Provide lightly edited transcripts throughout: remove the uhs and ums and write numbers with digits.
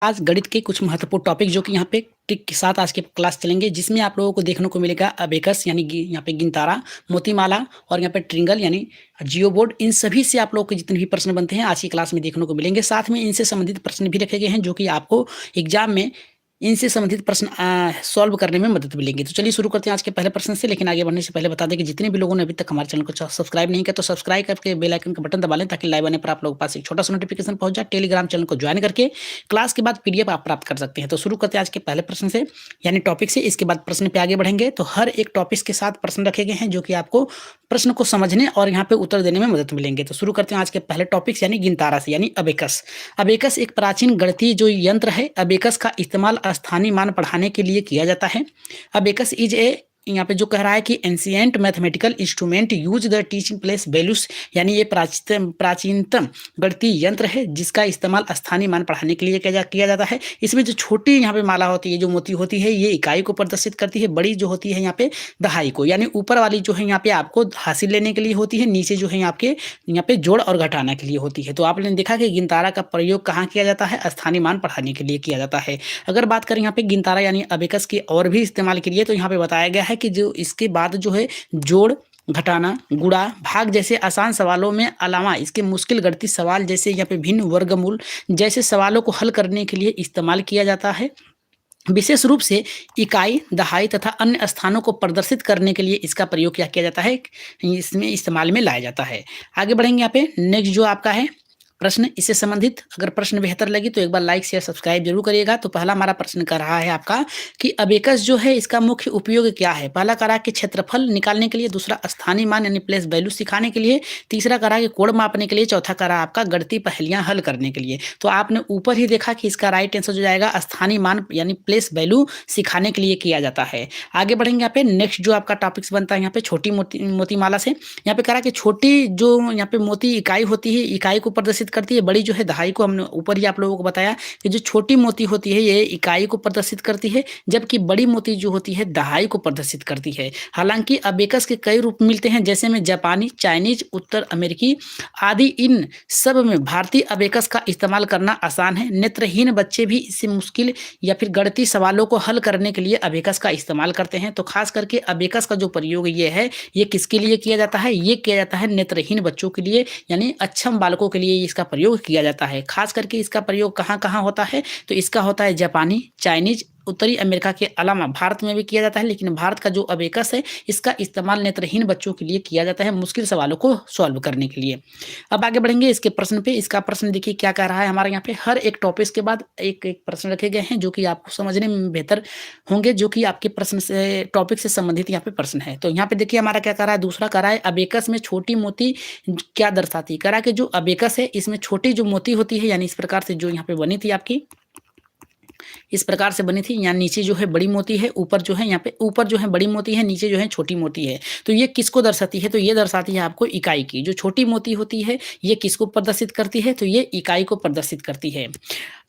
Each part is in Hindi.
आज गणित के कुछ महत्वपूर्ण टॉपिक जो कि यहाँ पे ट्रिक के साथ आज के क्लास चलेंगे, जिसमें आप लोगों को देखने को मिलेगा अबेकस यानी यहाँ पे गिनतारा, मोतीमाला और यहाँ पे ट्रिंगल यानी जियो बोर्ड। इन सभी से आप लोगों के जितने भी प्रश्न बनते हैं आज की क्लास में देखने को मिलेंगे। साथ में इनसे संबंधित प्रश्न भी रखे गए हैं जो कि आपको एग्जाम में इनसे संबंधित प्रश्न सॉल्व करने में मदद मिलेंगी। तो चलिए शुरू करते हैं आज के पहले प्रश्न से। लेकिन आगे बढ़ने से पहले बता दें कि जितने भी लोगों ने अभी तक हमारे चैनल को सब्सक्राइब नहीं किया तो सब्सक्राइब करके बेल आइकन का बटन दबा लें ताकि लाइव आने पर आप लोगों के पास एक छोटा सा नोटिफिकेशन पहुंच जाए। टेलीग्राम चैनल को ज्वाइन करके क्लास के बाद पीडीएफ आप प्राप्त कर सकते हैं। तो शुरू करते हैं आज के पहले प्रश्न से यानी टॉपिक से। इसके बाद प्रश्न पे आगे बढ़ेंगे। तो हर एक टॉपिक के साथ प्रश्न रखे गए हैं जो कि आपको प्रश्न को समझने और यहाँ पे उत्तर देने में मदद मिलेंगे। तो शुरू करते हैं आज के पहले टॉपिक यानी गिनतारा से यानी अबेकस। अबेकस एक प्राचीन गणितीय जो यंत्र है। अबेकस का इस्तेमाल स्थानीय मान पढ़ाने के लिए किया जाता है। अबेकस इज ए यहाँ पे जो कह रहा है कि ancient mathematical instrument use the teaching place values यानी ये प्राचीनतम गणितीय यंत्र है जिसका इस्तेमाल स्थानीय मान पढ़ाने के लिए किया जाता है। इसमें जो छोटी यहाँ पे माला होती है, जो मोती होती है, ये इकाई को प्रदर्शित करती है। बड़ी जो होती है यहाँ पे दहाई को, यानी ऊपर वाली जो है यहाँ पे आपको हासिल लेने के लिए होती है, नीचे जो है आपके यहाँ पे जोड़ और घटाना के लिए होती है। तो आपने देखा कि गिनतारा का प्रयोग कहाँ किया जाता है? स्थानीय मान पढ़ाने के लिए किया जाता है। अगर बात करें यहाँ पे गिनतारा यानी अबेकस के और भी इस्तेमाल के लिए, तो यहाँ पे बताया गया है कि जो इसके बाद जो है जोड़, घटाना, गुणा, भाग जैसे आसान सवालों में अलावा इसके मुश्किल गणितीय सवाल जैसे यहाँ पे भिन्न वर्गमूल जैसे सवालों को हल करने के लिए इस्तेमाल किया जाता है। विशेष रूप से इकाई, दहाई तथा अन्य स्थानों को प्रदर्शित करने के लिए इसका प्रयोग किया जाता है, इसमें इस्तेमाल में लाया जाता है। आगे बढ़ेंगे यहाँ पे नेक्स्ट जो आपका है प्रश्न, इससे संबंधित अगर प्रश्न बेहतर लगी तो एक बार लाइक शेयर सब्सक्राइब जरूर करिएगा। तो पहला हमारा प्रश्न कर रहा है आपका कि अबेकस जो है इसका मुख्य उपयोग क्या है? पहला करा कि क्षेत्रफल निकालने के लिए, दूसरा स्थानीय मान यानी प्लेस वैल्यू सिखाने के लिए, तीसरा करा कि कोण मापने के लिए, चौथा करा आपका गणितीय पहेलियां हल करने के लिए। तो आपने ऊपर ही देखा कि इसका राइट आंसर जो जाएगा स्थानीय मान यानी प्लेस वैल्यू सिखाने के लिए किया जाता है। आगे बढ़ेंगे यहाँ पे नेक्स्ट जो आपका टॉपिक्स बनता है यहाँ पे छोटी मोतीमाला से। यहाँ पे करा कि छोटी जो यहाँ पे मोती इकाई होती है, इकाई को प्रदर्शित करती है। बड़ी जो है दहाई को, हमने ऊपर ही आप लोगों को बताया कि जो छोटी मोती होती है ये इकाई को प्रदर्शित करती है, जबकि बड़ी मोती जो होती है दहाई को प्रदर्शित करती है। हालांकि अबेकस के कई रूप मिलते हैं जैसे में जापानी, चाइनीज, उत्तर अमेरिकी आदि। इन सब में भारतीय अबेकस का इस्तेमाल करना आसान है। नेत्रहीन बच्चे भी इससे मुश्किल या फिर गणितीय सवालों को हल करने के लिए अबेकस का इस्तेमाल करते हैं। तो खास करके अबेकस का जो प्रयोग ये है, ये किसके लिए किया जाता है? ये किया जाता है नेत्रहीन बच्चों के लिए यानी अक्षम बालकों के लिए इसका प्रयोग किया जाता है। खास करके इसका प्रयोग कहाँ कहाँ होता है? तो इसका होता है जापानी, चाइनीज, उत्तरी अमेरिका के अलावा भारत में भी किया जाता है। लेकिन भारत का जो अबेकस है इसका इस्तेमाल नेत्रहीन बच्चों के लिए किया जाता है, मुश्किल सवालों को सॉल्व करने के लिए। अब आगे बढ़ेंगे इसके प्रश्न पे। इसका प्रश्न देखिए क्या कह रहा है हमारे यहाँ पे। हर एक टॉपिक के बाद एक एक प्रश्न रखे गए हैं जो कि आपको समझने में बेहतर होंगे, जो कि आपके प्रश्न से टॉपिक से संबंधित यहाँ पे प्रश्न है। तो यहाँ पे देखिए हमारा क्या कह रहा है, दूसरा कह रहा है अबेकस में छोटी मोती क्या दर्शाती है? कह रहा है कि जो अबेकस है इसमें छोटी जो मोती होती है यानी इस प्रकार से जो यहाँ पे बनी थी आपकी, इस प्रकार से बनी थी। यहाँ नीचे जो है बड़ी मोती है, ऊपर जो है यहाँ पे ऊपर जो है बड़ी मोती है, नीचे जो है छोटी मोती है। तो ये किसको दर्शाती है? तो ये दर्शाती है आपको इकाई की। जो छोटी मोती होती है ये किसको प्रदर्शित करती है? तो ये इकाई को प्रदर्शित करती है।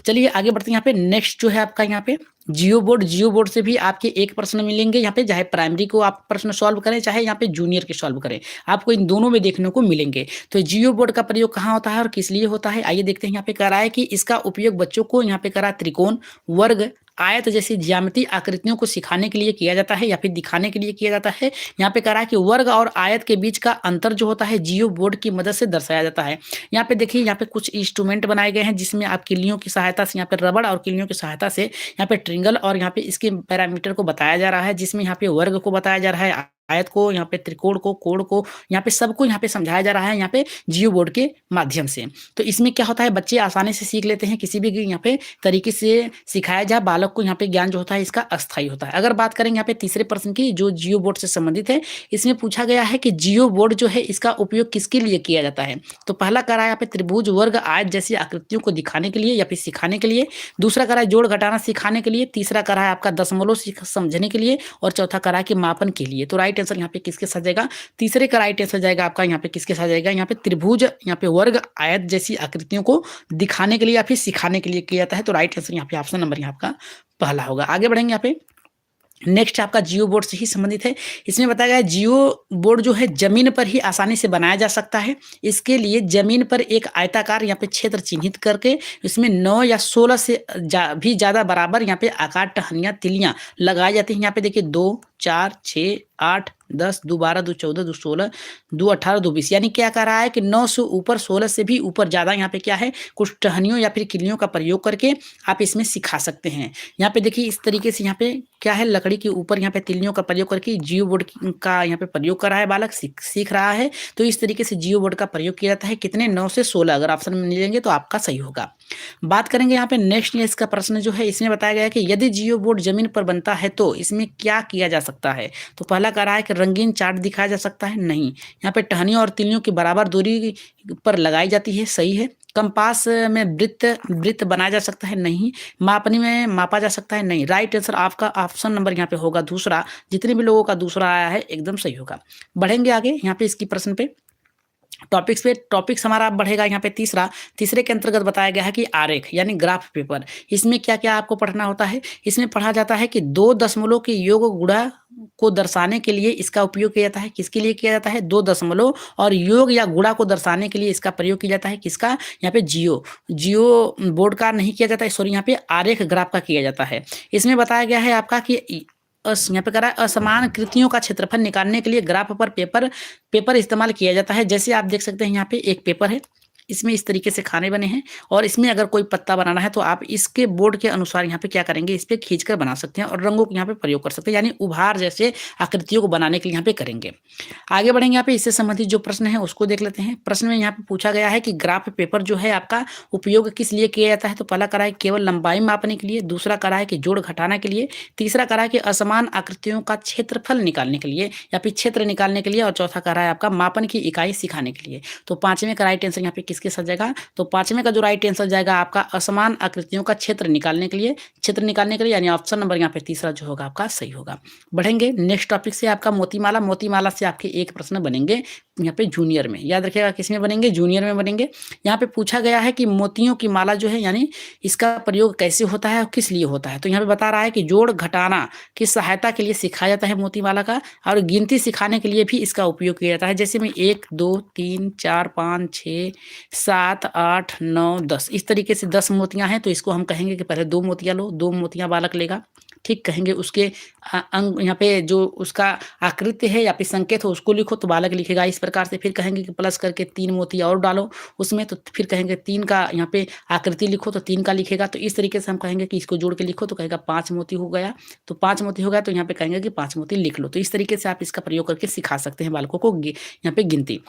चलिए आगे बढ़ते हैं। यहाँ पे नेक्स्ट जो है आपका यहाँ पे जियो बोर्ड। जियो बोर्ड से भी आपके एक प्रश्न मिलेंगे यहाँ पे, चाहे प्राइमरी को आप प्रश्न सॉल्व करें चाहे यहाँ पे जूनियर के सॉल्व करें, आपको इन दोनों में देखने को मिलेंगे। तो जियो बोर्ड का प्रयोग कहाँ होता है और किस लिए होता है? आइए देखते हैं। यहाँ पे कह रहा है कि इसका उपयोग बच्चों को यहाँ पे करा त्रिकोण, वर्ग, आयत जैसी ज्यामितीय आकृतियों को सिखाने के लिए किया जाता है या फिर दिखाने के लिए किया जाता है। यहाँ पे कह रहा है कि वर्ग और आयत के बीच का अंतर जो होता है जियो बोर्ड की मदद से दर्शाया जाता है। यहाँ पे देखिए यहाँ पे कुछ इंस्ट्रूमेंट बनाए गए हैं जिसमें आप किल्लियों की सहायता से, यहाँ पे रबड़ और किल्लियों की सहायता से यहाँ पे ट्रिंगल और यहाँ पे इसके पैरामीटर को बताया जा रहा है, जिसमें यहाँ पे वर्ग को बताया जा रहा है, आयत को, यहाँ पे त्रिकोण को, कोण को, यहाँ पे सबको यहाँ पे समझाया जा रहा है यहाँ पे जियो बोर्ड के माध्यम से। तो इसमें क्या होता है, बच्चे आसानी से सीख लेते हैं, किसी भी यहाँ पे तरीके से सिखाया जाए बालक को यहाँ पे ज्ञान जो होता है इसका अस्थायी होता है। अगर बात करेंगे यहाँ पे तीसरे प्रश्न की जो जियो बोर्ड से संबंधित है, इसमें पूछा गया है कि जियो बोर्ड जो है इसका उपयोग किसके लिए किया जाता है? तो पहला करा है यहाँ पे त्रिभुज, वर्ग, आयत जैसी आकृतियों को दिखाने के लिए या फिर सिखाने के लिए, दूसरा करा है जोड़ घटाना सिखाने के लिए, तीसरा करा है आपका दशमलव समझने के लिए और चौथा करा है कि मापन के लिए। तो राइट आंसर यहाँ पे किसके साथ जाएगा? तीसरे का राइट आंसर जाएगा आपका यहाँ पे किसके साथ जाएगा? यहाँ पे त्रिभुज, यहाँ पे वर्ग, आयत जैसी आकृतियों को दिखाने के लिए या फिर सिखाने के लिए किया जाता है। तो राइट आंसर यहाँ पे ऑप्शन नंबर यहाँ आपका पहला होगा। आगे बढ़ेंगे यहाँ पे नेक्स्ट आपका जियो बोर्ड से ही संबंधित है। इसमें बताया गया है जियो बोर्ड जो है ज़मीन पर ही आसानी से बनाया जा सकता है। इसके लिए ज़मीन पर एक आयताकार यहाँ पे क्षेत्र चिन्हित करके इसमें 9 या 16 से भी ज़्यादा बराबर यहाँ पे आकार टहनियाँ तिलियाँ लगाई जाती हैं। यहाँ पे देखिए 2, 4, 6, 8, 10, 2, 12, 2, 14, 2, 16, 2, 18, 2, 20 यानी क्या कह रहा है कि 9 से ऊपर 16 से भी ऊपर ज़्यादा यहाँ पे क्या है कुछ टहनियों या फिर किलियों का प्रयोग करके आप इसमें सिखा सकते हैं। यहाँ पे देखिए इस तरीके से यहाँ पे क्या है लकड़ी के ऊपर यहाँ पे तिलियों का प्रयोग करके जियो बोर्ड का यहाँ पे प्रयोग कर रहा है बालक सीख रहा है। तो इस तरीके से जियो बोर्ड का प्रयोग किया जाता है कितने 9 से 16 अगर ऑप्शन में मिलेंगे तो आपका सही होगा। बात करेंगे यहाँ पे नेक्स्ट इसका प्रश्न जो है इसमें बताया गया है कि यदि जियो बोर्ड जमीन पर बनता है तो इसमें क्या किया जा सकता है। तो पहला कह रहा है कि रंगीन चार्ट दिखाया जा सकता है, नहीं। यहाँ पे टहनियों और तिलियों की बराबर दूरी पर लगाई जाती है, सही है। कंपास में वृत्त वृत्त बनाया जा सकता है, नहीं। मापनी में मापा जा सकता है, नहीं। राइट आंसर आपका ऑप्शन नंबर यहाँ पे होगा दूसरा। जितने भी लोगों का दूसरा आया है एकदम सही होगा। बढ़ेंगे आगे यहाँ पे इसकी प्रश्न पे टॉपिक्स पे टॉपिक्स हमारा अब बढ़ेगा यहाँ पे तीसरे के अंतर्गत बताया गया है कि आरेख यानी ग्राफ पेपर। इसमें क्या क्या आपको पढ़ना होता है। इसमें पढ़ा जाता है कि 2 दशमलव के योग गुणा को दर्शाने के लिए इसका उपयोग किया जाता है। किसके लिए किया जाता है 2 दशमलव और योग या गुणा को दर्शाने के लिए इसका प्रयोग किया जाता है। किसका यहाँ पे जियो बोर्ड का नहीं किया जाता है, सॉरी यहाँ पे आरेख ग्राफ का किया जाता है। इसमें बताया गया है आपका कि यहाँ पे कह रहा है असमान कृतियों का क्षेत्रफल निकालने के लिए ग्राफ पर पेपर इस्तेमाल किया जाता है। जैसे आप देख सकते हैं यहाँ पे एक पेपर है, इसमें इस तरीके से खाने बने हैं और इसमें अगर कोई पत्ता बनाना है तो आप इसके बोर्ड के अनुसार यहाँ पे क्या करेंगे इस पे खींचकर बना सकते हैं और रंगों को यहाँ पे प्रयोग कर सकते हैं, यानी उभार जैसे आकृतियों को बनाने के लिए यहाँ पे करेंगे। आगे बढ़ेंगे यहाँ पे इससे संबंधित जो प्रश्न है उसको देख लेते हैं। प्रश्न में यहाँ पे पूछा गया है कि ग्राफ पेपर जो है आपका उपयोग किस लिए किया जाता है। तो पहला करा है केवल लंबाई मापने के लिए, दूसरा करा है कि जोड़ घटाना के लिए, तीसरा करा है कि असमान आकृतियों का क्षेत्रफल निकालने के लिए या फिर क्षेत्र निकालने के लिए, और चौथा करा है आपका मापन की इकाई सिखाने के लिए। तो पांचवें का राइट आंसर यहाँ पे किसके साथ जाएगा। तो पांचवें का जो राइट आंसर जाएगा आपका असमान आकृतियों का क्षेत्र निकालने के लिए यानी ऑप्शन नंबर यहाँ पे तीसरा जो होगा आपका सही होगा। बढ़ेंगे नेक्स्ट टॉपिक से आपका मोतीमाला से आपके एक प्रश्न बनेंगे यहाँ पे जूनियर में। याद रखिएगा किसमें बनेंगे, जूनियर में बनेंगे। यहाँ पे पूछा गया है कि मोतियों की माला जो है यानी इसका प्रयोग कैसे होता है और किस लिए होता है। तो यहाँ पे बता रहा है कि जोड़ घटाना की सहायता के लिए सिखाया जाता है मोतीमाला का, और गिनती सिखाने के लिए भी इसका उपयोग किया जाता है। जैसे में 1 2 3 4 5 6 7 8 9 10 इस तरीके से 10 मोतियां हैं तो इसको हम कहेंगे कि पहले 2 मोतियां लो, 2 मोतियां बालक लेगा, ठीक कहेंगे। उसके अंग यहाँ पे जो उसका आकृति है या फिर संकेत हो उसको लिखो तो बालक लिखेगा इस प्रकार से। फिर कहेंगे कि प्लस करके 3 मोती और डालो उसमें, तो फिर कहेंगे 3 का यहाँ पे आकृति लिखो तो 3 का लिखेगा। तो इस तरीके से हम कहेंगे कि इसको जोड़ के लिखो तो कहेगा 5 मोती हो गया, तो 5 मोती हो गया तो यहाँ पे कहेंगे कि 5 मोती लिख लो। तो इस तरीके से आप इसका प्रयोग करके सिखा सकते हैं बालकों को यहाँ पे गिनती।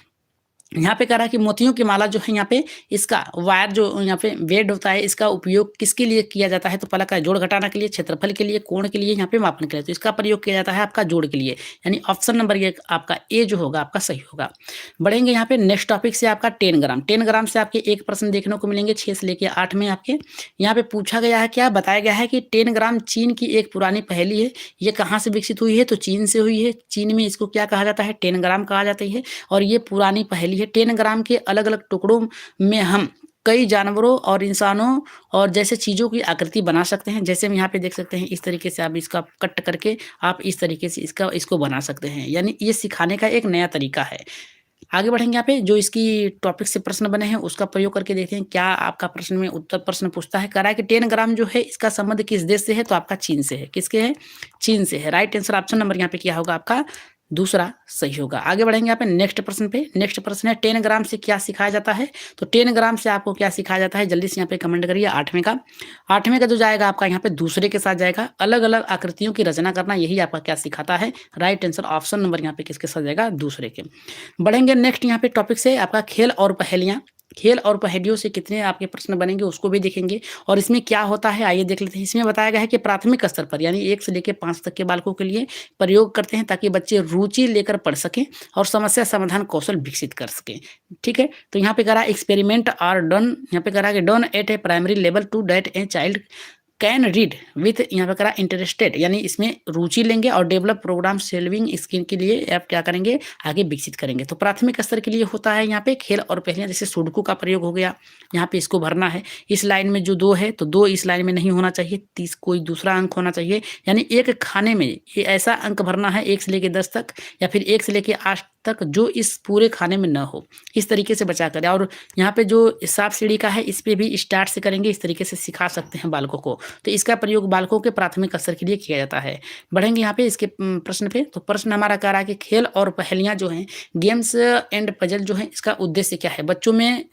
यहाँ पे कह रहा है कि मोतियों की माला जो है यहाँ पे इसका वायर जो यहाँ पे वेड होता है इसका उपयोग किसके लिए किया जाता है। तो पहला का जोड़ घटाना के लिए, क्षेत्रफल के लिए, कोण के लिए, यहाँ पे मापने के लिए। तो इसका प्रयोग किया जाता है आपका जोड़ के लिए, यानी ऑप्शन नंबर ये आपका ए जो होगा आपका सही होगा। बढ़ेंगे यहाँ पे नेक्स्ट टॉपिक से आपका 10 ग्राम। 10 ग्राम से आपके एक प्रश्न देखने को मिलेंगे 6 से लेकर 8 में आपके। यहाँ पे पूछा गया है, क्या बताया गया है कि 10 ग्राम चीन की एक पुरानी पहेली है। ये कहाँ से विकसित हुई है। तो चीन से हुई है। चीन में इसको क्या कहा जाता है 10 ग्राम कहा जाता है और ये पुरानी पहेली है। 10 ग्राम के अलग अलग टुकड़ों में हम कई जानवरों और इंसानों और जैसे चीज़ों की आकृति बना सकते हैं। जैसे हम यहाँ पे देख सकते हैं इस तरीके से आप इसका कट करके आप इस तरीके से इसको बना सकते हैं, यानी ये सिखाने का एक नया तरीका है। आगे बढ़ेंगे यहाँ पे जो इसकी टॉपिक से प्रश्न बने हैं उसका प्रयोग करके देखते हैं क्या आपका प्रश्न में उत्तर प्रश्न पूछता है। कह रहा है कि 10 ग्राम जो है इसका संबंध किस देश से है। तो आपका चीन से है। किसके है, चीन से है। राइट आंसर ऑप्शन नंबर यहाँ पे क्या होगा आपका दूसरा सही होगा। आगे बढ़ेंगे यहाँ पे नेक्स्ट प्रश्न पे। नेक्स्ट प्रश्न है 10 ग्राम से क्या सिखाया जाता है। तो 10 ग्राम से आपको क्या सिखाया जाता है जल्दी से यहाँ पे कमेंट करिए। 8वें का जो जाएगा आपका यहाँ पे दूसरे के साथ जाएगा, अलग अलग आकृतियों की रचना करना, यही आपका क्या सिखाता है। राइट आंसर ऑप्शन नंबर यहाँ पे किसके साथ जाएगा दूसरे के। बढ़ेंगे नेक्स्ट यहाँ पे टॉपिक से आपका खेल और पहेलियाँ। खेल और पहेलियों से कितने आपके प्रश्न बनेंगे उसको भी देखेंगे और इसमें क्या होता है आइए देख लेते हैं। इसमें बताया गया है कि प्राथमिक स्तर पर यानी 1 से लेकर 5 तक के बालकों के लिए प्रयोग करते हैं ताकि बच्चे रुचि लेकर पढ़ सकें और समस्या समाधान कौशल विकसित कर सकें। ठीक है, तो यहाँ पे कह रहा है एक्सपेरिमेंट आर डन, यहाँ पे कह रहा है कि done at a primary level to date a child can read with यहाँ पे करा इंटरेस्टेड, यानी इसमें रुचि लेंगे और डेवलप प्रोग्राम सॉल्विंग स्किल के लिए आप क्या करेंगे, आगे विकसित करेंगे। तो प्राथमिक स्तर के लिए होता है यहाँ पे खेल और पहेलियाँ, जैसे सुडोकू का प्रयोग हो गया, यहाँ पे इसको भरना है। इस लाइन में जो 2 है तो 2 इस लाइन में नहीं होना चाहिए, 30 कोई दूसरा अंक होना चाहिए, यानी एक खाने में ये ऐसा अंक भरना है 1 से लेके 10 तक या फिर 1 से लेके 8 तक जो इस पूरे खाने में न हो, इस तरीके से बचा करें। और यहाँ पे जो सांप सीढ़ी का है इस पे भी स्टार्ट से करेंगे, इस तरीके से सिखा सकते हैं बालकों को। तो इसका प्रयोग बालकों के प्राथमिक स्तर के लिए किया जाता है। बढ़ेंगे यहाँ पे इसके प्रश्न पे, तो प्रश्न हमारा कह रहा है कि खेल और पहेलियाँ जो हैं, गेम्स एंड पजल जो है, इसका उद्देश्य क्या है? बच्चों में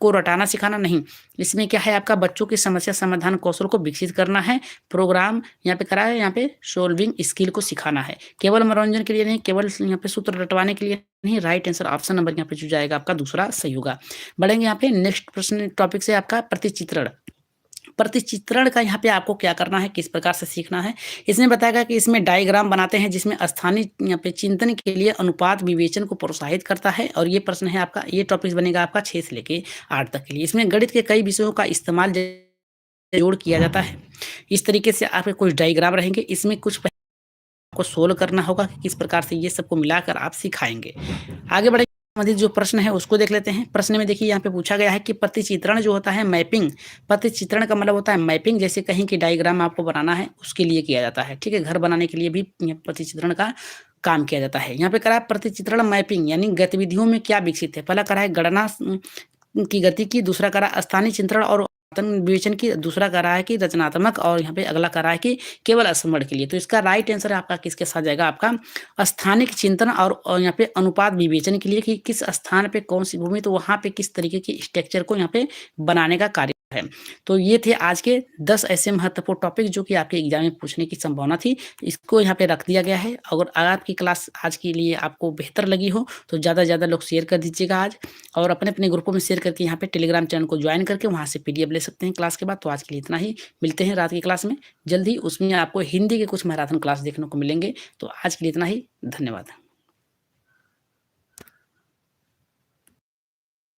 को रटाना सिखाना नहीं, इसमें क्या है आपका बच्चों की समस्या समाधान कौशल को विकसित करना है। प्रोग्राम यहाँ पे करा है, यहाँ पे सोल्विंग स्किल को सिखाना है, केवल मनोरंजन के लिए नहीं, केवल यहाँ पे सूत्र रटवाने के लिए नहीं। राइट आंसर ऑप्शन नंबर यहाँ पे जो जाएगा आपका दूसरा सही होगा। बढ़ेंगे यहाँ पे नेक्स्ट प्रश्न टॉपिक से आपका प्रतिचित्रण। प्रतिचित्रण का यहाँ पे आपको क्या करना है, किस प्रकार से सीखना है, इसमें बताएगा कि इसमें डायग्राम बनाते हैं जिसमें स्थानीय यहाँ पे चिंतन के लिए अनुपात विवेचन को प्रोत्साहित करता है। और ये प्रश्न है आपका, ये टॉपिक बनेगा आपका 6 से लेके 8 तक के लिए। इसमें गणित के कई विषयों का इस्तेमाल जोड़ किया जाता है। इस तरीके से आपके कुछ डायग्राम रहेंगे, इसमें कुछ को सोल्व करना होगा कि किस प्रकार से ये सबको मिलाकर आप सिखाएंगे। आगे बढ़े संबंधित जो प्रश्न है उसको देख लेते हैं। प्रश्न में देखिए यहाँ पे पूछा गया है कि प्रतिचित्रण जो होता है मैपिंग, प्रतिचित्रण का मतलब होता है मैपिंग, जैसे कहीं की डायग्राम आपको बनाना है उसके लिए किया जाता है, ठीक है। घर बनाने के लिए भी प्रतिचित्रण का काम किया जाता है। यहाँ पे करा प्रतिचित्रण मैपिंग यानी गतिविधियों में क्या विकसित है, पहला करा है गणना की गति की, दूसरा करा स्थानीय चित्रण और विवेचन की, दूसरा कर रहा है कि रचनात्मक, और यहाँ पे अगला कर रहा है कि केवल स्मरण के लिए। तो इसका राइट आंसर आपका किसके साथ जाएगा, आपका स्थानिक चिंतन और यहाँ पे अनुपात विवेचन के लिए कि किस स्थान पे कौन सी भूमि, तो वहाँ पे किस तरीके की स्ट्रक्चर को यहाँ पे बनाने का कार्य है। तो ये थे आज के 10 ऐसे महत्वपूर्ण टॉपिक जो कि आपके एग्जाम में पूछने की संभावना थी, इसको यहाँ पे रख दिया गया है। अगर आपकी क्लास आज के लिए आपको बेहतर लगी हो तो ज़्यादा से ज़्यादा लोग शेयर कर दीजिएगा आज, और अपने अपने ग्रुपों में शेयर करके यहाँ पे टेलीग्राम चैनल को ज्वाइन करके वहाँ से PDF ले सकते हैं क्लास के बाद। तो आज के लिए इतना ही, मिलते हैं रात की क्लास में जल्दी, उसमें आपको हिंदी के कुछ मैराथन क्लास देखने को मिलेंगे। तो आज के लिए इतना ही, धन्यवाद।